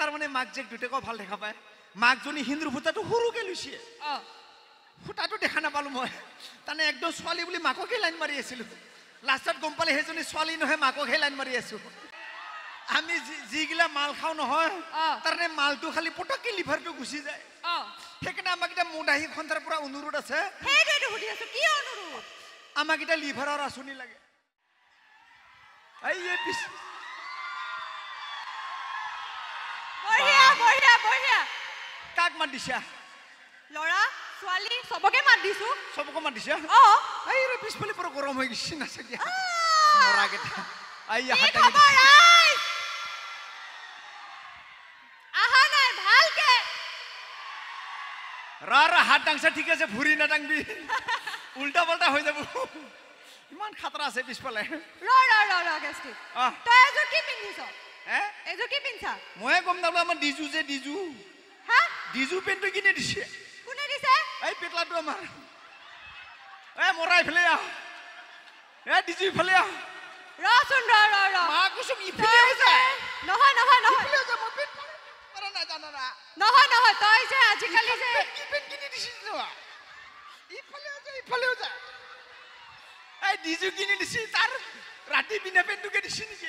তাৰ মানে মাক যে দুটেকো ভাল দেখা পায় মাকজনী হিন্দুৰ ফুটাটো সৰুকে লৈছে ফুটাটো দেখা নাপালো মই তানে একদম ছোৱালী বুলি মাককে লাইন মাৰি আছিলো লাষ্টত গম পালে সেইজনী ছোৱালী নহয় মাককে লাইন মাৰি আছো আমি যিগিলা মাল খাও নহয় তাৰনে মালটো খালি পটককে লিভাৰটো গুচি যায় সেইকাৰণে আমাক এটা মোদাহী খন্দাৰ পৰা অনুৰোধ আছে সেইটোৱেটো সুধি আছো কি অনুৰোধ আমাক এটা লিভাৰৰ আঁচনি লাগে এই বঢ়িয়া বঢ়িয়া বঢ়িয়া কাক মাত দিছা লৰা ছোৱালী সবকে মাত দিছো সবকে মাত দিছা এই ৰে পিছফালে পৰা গৰম হৈ গৈছে না চাগে মৰা কেটা আইয়া হাতা আহা নাই ভালকে ৰা হাত ডাংছা ঠিক আছে ভুৰি না ডাংবি উল্টা পাল্টা হৈ যাব ইমান খাতৰা আছে পিছফালে ৰ গেষ্টি তই এযোৰ কি পিন্ধিছ এযোৰ কি পিন্ধছা মই গম নাপালো আমাৰ ডিজু যে ডিজু হা ডিজু পেনটো কিনে দিছে কোনে দিছে এই পেটলাটো আমাৰ মৰা ইফালে আহ ডিজু ইফালে আহ ৰচোন ৰ মা কুসুম ইফালে যায় নহয় ইফালে যায় মই পেট মাৰা না জানা না নহয় তই যে আজিকালি যে কি পেন কিনে দিছিস না ইফালেও যায় এই ডিজু কিনে দিছি তাৰ ৰাতি বিনা পেনটোকে দিছি নেকি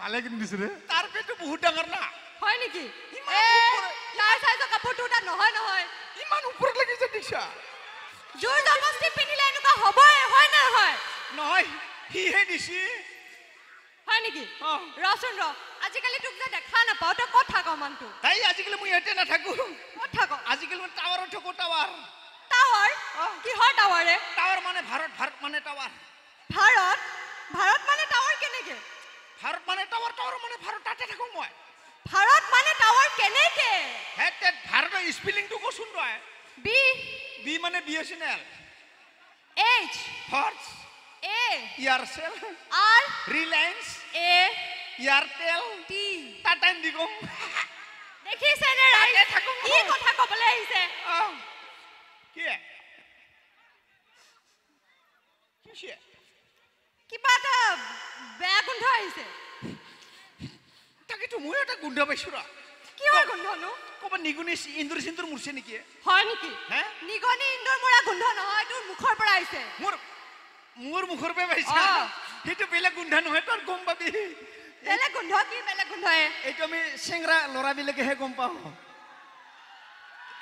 ভালে কিনে দিছে ৰে তাৰ পেনটো বহুত ডাঙৰ না হয় নেকি তাৰ সাইজৰ কাপোৰটো তাত নহয় ইমান ওপৰত লাগিছে দিছা জোৰ জবৰদস্তি পিন্ধিলে এনেকুৱা হ'বই হয় না হয় নহয় হিহে দিছি হয় নেকি ৰচোন আজিকালি তোক যে দেখা নাপাও তই ক'ত থাক মানটো তাই আজিকালি মই ইয়াতে নাথাকো ক'ত থাক আজিকালি মই টাৱাৰত থাকো টাৱাৰ কিহৰ টাৱাৰে টাৱাৰ মানে ভাৰত মানে টাৱাৰ ভাৰত মানে টাৱাৰ কেনেকে ভাৰত মানে টাৱাৰ মানে ভাৰত তাতে থাকো মই ভাৰত মানে টাৱাৰ কেনেকে হেতে ভাৰতৰ স্পেলিংটো কোচোন তই বি মানে বিএসএনএল এইচ ফৰ্স এ এয়াৰসেল আৰ ৰিলায়েন্স এ এয়াৰটেল টি টাটা ইন্ডিগো দেখিছে নে ৰাইজে কি কথা কবলৈ আহিছে কি কিবা এটা বেয়া গোন্ধ আহিছে তাকেতো মই এটা গোন্ধ পাইছো ৰ কিহৰ গোন্ধনো কবা নিগুনি ইন্দুৰ সিন্দুৰ মুৰছে নেকি হয় নেকি নিগনি ইন্দুৰ মৰা গোন্ধ নহয় তোৰ মুখৰ পৰা আহিছে মোৰ মুখৰ পৰা পাইছা সেইটো বেলেগ গোন্ধ নহয় তোৰ গম পাবি বেলেগ গোন্ধ কি বেলেগ গোন্ধ এইটো আমি চেংৰা ল'ৰাবিলাকেহে গম পাওঁ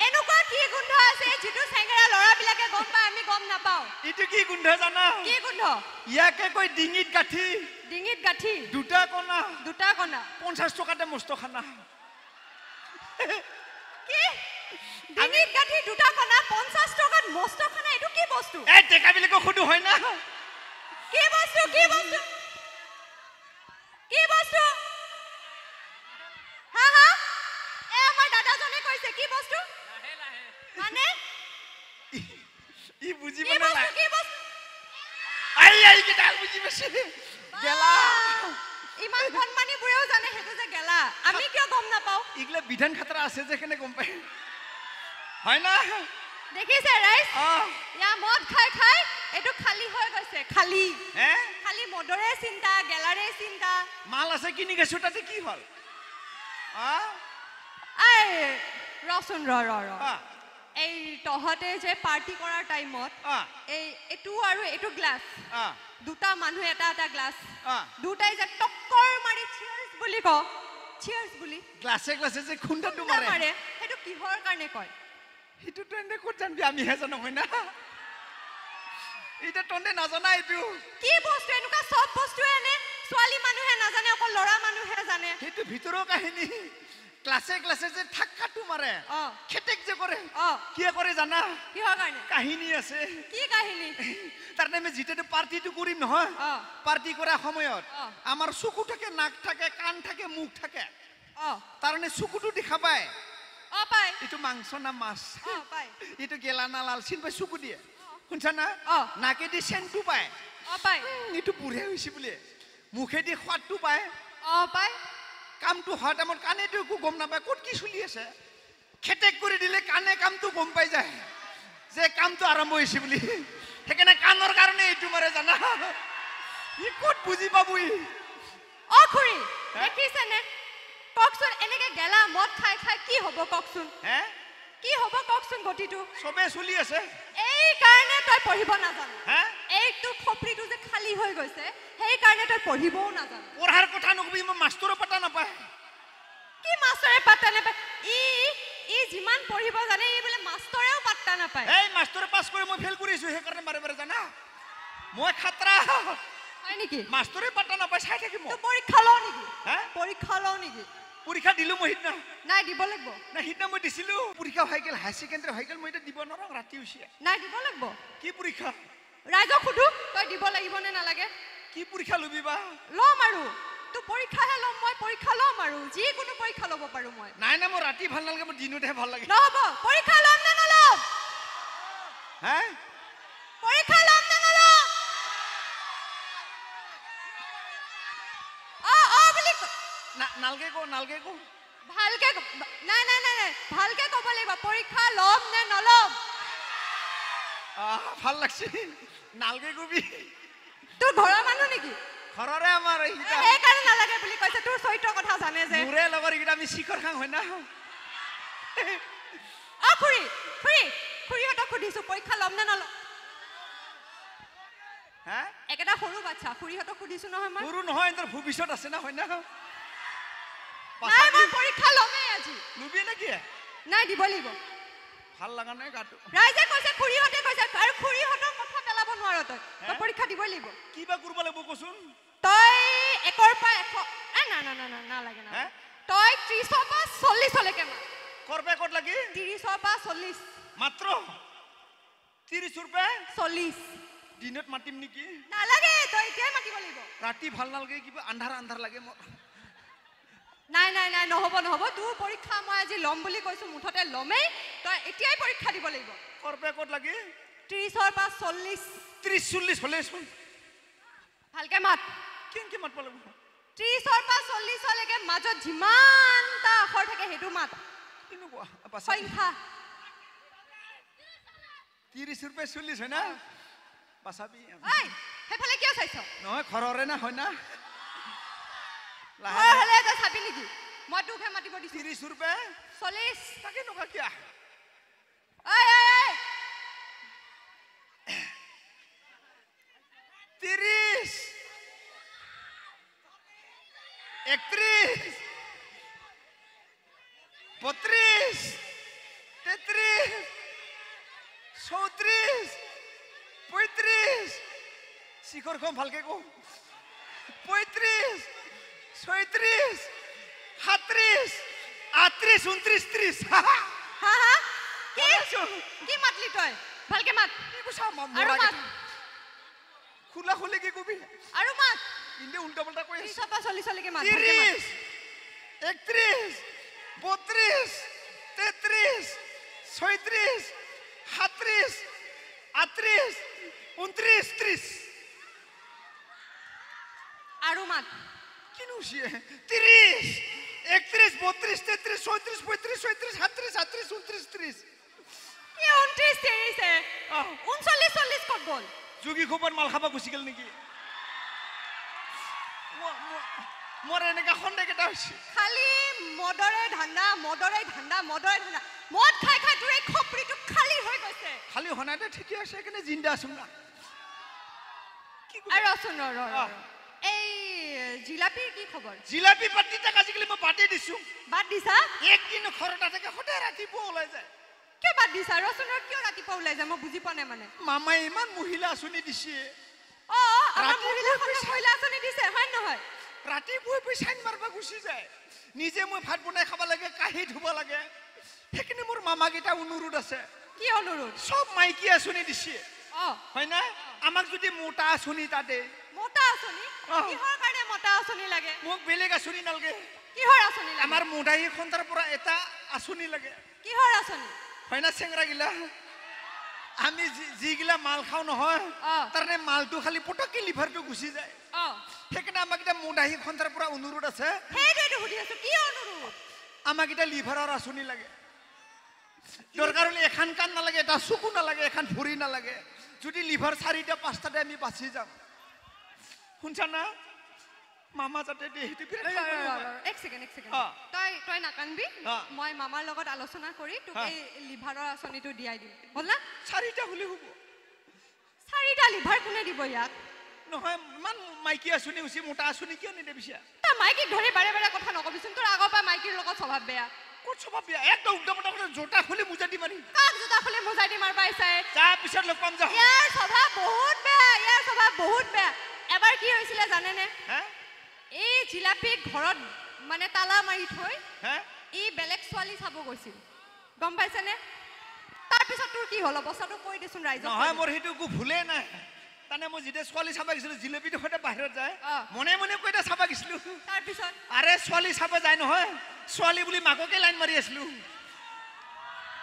এনেকুৱা কি গোন্ধ আছে যিটো চেংৰা ল'ৰাবিলাকে গম পায় আমি গম নাপাওঁ এইটো কি গোন্ধ জানা কি গোন্ধ ইয়াকে কৈ ডিঙিত গাঠি দুটা কণা 50 টকাতে মস্ত খানা কি ডিঙিত গাঠি দুটা কণা 50 টকাত মস্ত খানা এইটো কি বস্তু এই টেকাবিলাকে খুদু হয় না কি বস্তু হা আমাৰ দাদাজনে কৈছে কি বস্তু মানে ই বুজি পালে কি বস্তু আই কি ডাল বুজি পাছে গেলা ইমান কণমানি বুঢ়াও জানে হেতু যে গেলা আমি কিয় গম নাপাও ইগলা বিধান খাতৰা আছে যে কেনে গম পায় হয় না দেখিছে ৰাইজ ইয়া মদ খাই এটো খালি হৈ গৈছে খালি মদৰে চিন্তা গেলাৰে চিন্তা মাল আছে কিনি গেছো তাতে কি হল ৰচোন এই তহতে যে পাৰ্টি কৰাৰ টাইমত এই এটু আৰু এটু গ্লাস দুটা মানুহ এটা গ্লাস দুটাই যে টক্কৰ মাৰি চিয়াৰ্স বুলি ক চিয়াৰ্স বুলি গ্লাসে যে খুন্দাটো মাৰে হেতু কিহৰ কাৰণে কয় হেতু তো এনে ক'ত জানবি আমি হে জানো হয় না এটা তনে নাজানা এইটো কি বস্তু এনেকুৱা সব বস্তু এনে ছোৱালী মানুহে নাজানে অকল ল'ৰা মানুহে জানে হেতু ভিতৰৰ কাহিনী ক্লাসে যে ঠাক্কাটো মাৰে খেটেক যে কৰে কি কৰে জানা কিহৰ কাৰণে কাহিনী আছে কি কাহিনী তাৰ নামে জিতেটো পাৰ্টিটো কৰিম নহয় পাৰ্টি কৰা সময়ত আমাৰ চকু থাকে নাক থাকে কাণ থাকে মুখ থাকে তাৰনে চকুটো দেখা পায় পায় এটো মাংস না মাছ পায় এটো গেলা না লাল চিন পাই চকু দিয়ে শুনছা না নাকেদি সেন্টটো পায় পায় এটো বুঢ়া হৈছে বুলি মুখেদি সোৱাদটো পায় পায় কামটো হয় টাইমত কানেটো একো গম নাপায় ক'ত কি চলি আছে খেটেক কৰি দিলে কানে কামটো গম পাই যায় যে কামটো আৰম্ভ হৈছে বুলি সেইকাৰণে কানৰ কাৰণে এইটো মাৰে জানা ই ক'ত বুজি পাবই খুৰী দেখিছেনে কওকচোন এনেকে গেলা মদ খাই খাই কি হ'ব কওকচোন হে কি হ'ব কওকচোন গতিটো সবে চলি আছে এই কাৰণে তই পঢ়িব নাজান হে এইটো খপৰিটো যে খালী হৈ গৈছে সেই কাৰণে তই পঢ়িবও নাজান পঢ়াৰ কথা নকবি মই মাষ্টৰৰ পাতা নাপায় কি মাষ্টৰে পাত্তা নাপায় ই যিমান পঢ়িব জানে এই বোলে মাষ্টৰেও পাত্তা নাপায় এই মাষ্টৰে পাছ কৰি মই ফেল কৰিছো সেইকাৰণে বাৰে বাৰে জানা মই খাতৰা হয় নেকি মাষ্টৰে পাতা নাপায় চাই থাকিম তো পৰীক্ষা লও নেকি হে পৰীক্ষা লও নেকি পৰীক্ষা দিলো মই সিদিনা নাই দিব লাগিব না সিদিনা মই দিছিলো পৰীক্ষা হৈ গেল হাই ছেকেণ্ডাৰী হৈ গেল মই এতিয়া দিব নোৱাৰো ৰাতি হৈছে নাই দিব লাগিব কি পৰীক্ষা ৰাইজক সুধো তই দিব লাগিব নে নালাগে কি পৰীক্ষা লবি বা ল'ম আৰু তো পৰীক্ষাহে ল'ম মই পৰীক্ষা ল'ম আৰু যিকোনো পৰীক্ষা ল'ব পাৰো মই নাই না মোৰ ৰাতি ভাল নালাগে মোৰ দিনতহে ভাল লাগে নহ'ব পৰীক্ষা ল'ম নে নল'ম হে পৰীক্ষা ল'ম নে নল'ম বুলি নালগে কো ভালকে নাই ভালকে ক'ব লাগিব পৰীক্ষা ল'ম নে নল'ম ভাল লাগছে নালগে কবি তোৰ ঘৰৰ মানুহ নেকি ঘৰৰে আমাৰ এইকেইটা সেইকাৰণে নালাগে বুলি কৈছে তোৰ চৰিত্ৰৰ কথা জানে যে মোৰে লগৰ এইকেইটা আমি শিখৰ খাং হয় না খুৰীহঁতক সুধিছো পৰীক্ষা ল'ম নে নল'ম হে একেটা সৰু বাচ্চা খুৰীহঁতক সুধিছো নহয় মই সৰু নহয় তোৰ ভৱিষ্যত আছে না হয় না নাই মই পৰীক্ষা ল'মেই আজি লবি নেকি নাই দিব লাগিব ভাল লগা নাই গাটো ৰাইজে কৈছে খুৰীহঁতে কৈছে আৰু খুৰীহঁতৰ কথা পেলাব নোৱাৰ তই পৰীক্ষা দিব লাগিব কিবা কৰিব লাগিব কচোন তই 1ৰ পৰা 100 নালাগে হে তই 30ৰ পৰা 40 লৈকে মাত কৰবে ক'ত লাগি 30ৰ পৰা 40 মাত্ৰ 30 रुपए 40 দিনত মাতিম নেকি নালাগে তই এতিয়াই মাতিব লাগিব ৰাতি ভাল নালাগে কিবা আন্ধাৰ লাগে মোৰ নাই নহ'ব তোৰ পৰীক্ষা মই আজি ল'ম বুলি কৈছো মুঠতে ল'মেই তই এতিয়াই পৰীক্ষা দিব লাগিব কৰবে ক'ত লাগি 30ৰ পৰা 40 30 40 হলে শুন ভালকে মাত কেনকে মাতব লাগিব 30ৰ পৰা 40 লৈকে মাজত যিমানটা আখৰ থাকে সেইটো মাত কিনো কোৱা সংখ্যা 30 रुपए 40 হয় না পাছাবি এই হেফালে কিয় চাইছ নহয় ঘৰৰে না হয় না হলে তই চাবি নেকি মই তোকহে মাতিব দিছো 30 रुपए 40 তাকে নকা কিয়া এই 30 31 32 33 34 35 শিখর কম ভালকে কো 35 36 37 38 29 30 হা কি মাতলি তই ভালকে মাত আৰু মাত খুলা খুলে কি কবি আৰু মাত ইন্দে উল্টা পাল্টা কই 30 পৰা 40 লৈকে মাত 30 31 32 33 36 37 38 29 30 আৰু মাত কিনো সিয়ে 30 31 32 33 34 35 36 37 38 29 30 কি 29 30 হে 39 40 কত গল যোগী খবৰ মাল খাবা গুছি গেল নেকি মোৰ এনেকা খন্ডে কেটা হইছে খালি মদৰে ধান্দা মদ খাই খাই তোৰ এই খপৰিটো খালি হৈ গৈছে খালি হনাতে ঠিকই আছে এখানে জিন্দা আছুম না কি আৰু শুন এই জিলাপিৰ কি খবৰ জিলাপি পাটি টাকা আজিকালি মই পাটি দিছো বাদ দিছা একদিন খৰটা থেকে হতে ৰাতিপুৱা ওলাই যায় কিয় বাদ দিছা ৰচুনৰ কিয় ৰাতিপুৱা ওলাই যায় মই বুজি পোৱা নাই মানে মামাই ইমান মহিলা আঁচনি দিছে আমাৰ মহিলা আঁচনি দিছে হয় নহয় ৰাতিপুৱাই পইচাইন মাৰবা গুচি যায় নিজে মই ভাত বনাই খাব লাগে কাহি ধুব লাগে সেইখিনি মোৰ মামাকেইটা অনুৰোধ আছে কি অনুৰোধ সব মাইকী আঁচনি দিছে হয় না আমাক যদি মোটা আঁচনি তাতে মোটা আঁচনি কিহৰ কাৰণে মোটা আঁচনি লাগে মোক বেলেগ আঁচনি নালাগে কিহৰ আঁচনি লাগে আমাৰ মোটাই খন্তাৰ পৰা এটা আঁচনি লাগে কিহৰ আঁচনি হয় না চেংৰা গিলা আমি যিগিলা মাল খাও নহয় তাৰনে মালটো খালি পটককে লিভাৰটো গুচি যায় সেইকাৰণে আমাক এটা মোটাহি খন্তাৰ পৰা অনুৰোধ আছে সেইটোৱেতো সুধি আছো কি অনুৰোধ আমাক এটা লিভাৰৰ আঁচনি লাগে দৰকাৰ হলে এখন কাণ নালাগে এটা চকু নালাগে এখন ভৰি নালাগে যদি লিভাৰ 4টা 5টাতে আমি বাচি যাম শুনছা না মামা যাতে দিয়ে সেইটো বিৰাট ৰ, ভাল ৰ, পালো ৰ, মই। ৰ, এক ছেকেণ্ড অ। তই নাকান্দিবি অ। মই মামাৰ লগত আলোচনা কৰি তোক অ। এই লিভাৰৰ আঁচনিটো দিয়াই দিম হ'ল না 4টা হ'লে হ'ব 4টা লিভাৰ কোনে দিব ইয়াক নহয় ইমান মাইকী আঁচনি হৈছে মোটা আঁচনি কিয় নিদে পিছে তই মাইকীক ধৰি বাৰে বাৰে কথা নকবিচোন তোৰ আগৰ পৰা মাইকীৰ লগত স্বভাৱ বেয়া ক'ত স্বভাৱ বেয়া একদম উল্টা পুল্টা কথা জোতা খুলি মোজা দি মাৰি কাক জোতা খুলি মোজাই দি মাৰ পাইছাই তাৰ পিছত লগ পাম যাওঁ ইয়াৰ স্বভাৱ বহুত বেয়া এবাৰ কি হৈছিলে জানেনে হে এই জিলাপিক ঘৰত মানে তালা মাৰি থৈ হে ই বেলেগ ছোৱালী চাব গৈছিল গম পাইছেনে তাৰপিছত তোৰ কি হ'ল অৱস্থাটো কৈ দেচোন ৰাইজক নহয় মোৰ সেইটো একো ভুলেই নাই তানে মই যেতিয়া ছোৱালী চাব গৈছিলো জিলেপিটো সৈতে বাহিৰত যায় অ। মনে মনে কৈ এটা চাব গৈছিলো তাৰপিছত আৰে ছোৱালী চাব যায় নহয় ছোৱালী বুলি মাককে লাইন মাৰি আছিলো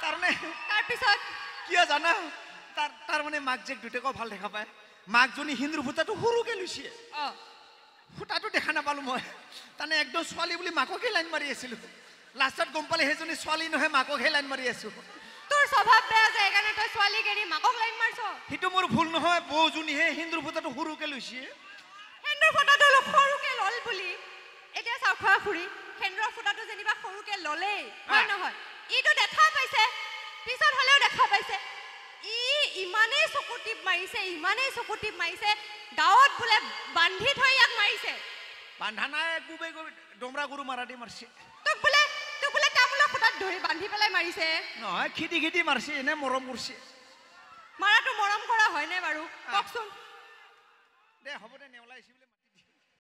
তাৰপিছত কিয় জানা তাৰ মানে মাক জীয়েক দুটাকো ভাল দেখা পায় মাকজনী হিন্দুৰ ফুটাটো সৰুকে লৈছে অ ফুটাটো দেখা নাপালো মই তানে একদম ছোৱালী বুলি মাককে লাইন মাৰি আছিলো লাষ্টত গম পালে সেইজনী ছোৱালী নহয় মাককে লাইন মাৰি আছো তোৰ স্বভাৱ বেয়া যে সেইকাৰণে তই ছোৱালীক এৰি মাকক লাইন মাৰছ সেইটো মোৰ ভুল নহয় বৌজনীহে হিন্দুৰ ফুটাটো সৰুকে লৈছে সেন্দুৰ ফুটাটো সৰুকে লল বুলি এতিয়া চাও খোৱা খুৰী সেন্দুৰৰ ফুটাটো যেনিবা সৰুকে ললেই হয় নহয় ইটো দেখা পাইছে পিছত হলেও দেখা পাইছে ইমানেই চকু টিপ মাৰিছে গাঁৱত বোলে বান্ধি থৈ ইয়াক মাৰিছে বান্ধা নাই গুবে ডমৰা গৰু মাৰা দি মাৰছে তোক বোলে তামোলৰ ফুটাত ধৰি বান্ধি পেলাই মাৰিছে নহয় খিটি মাৰছে এনে মৰম কৰিছে মাৰাটো মৰম কৰা হয়নে বাৰু কওকচোন দে হ'ব দে নেওলাইছি বোলে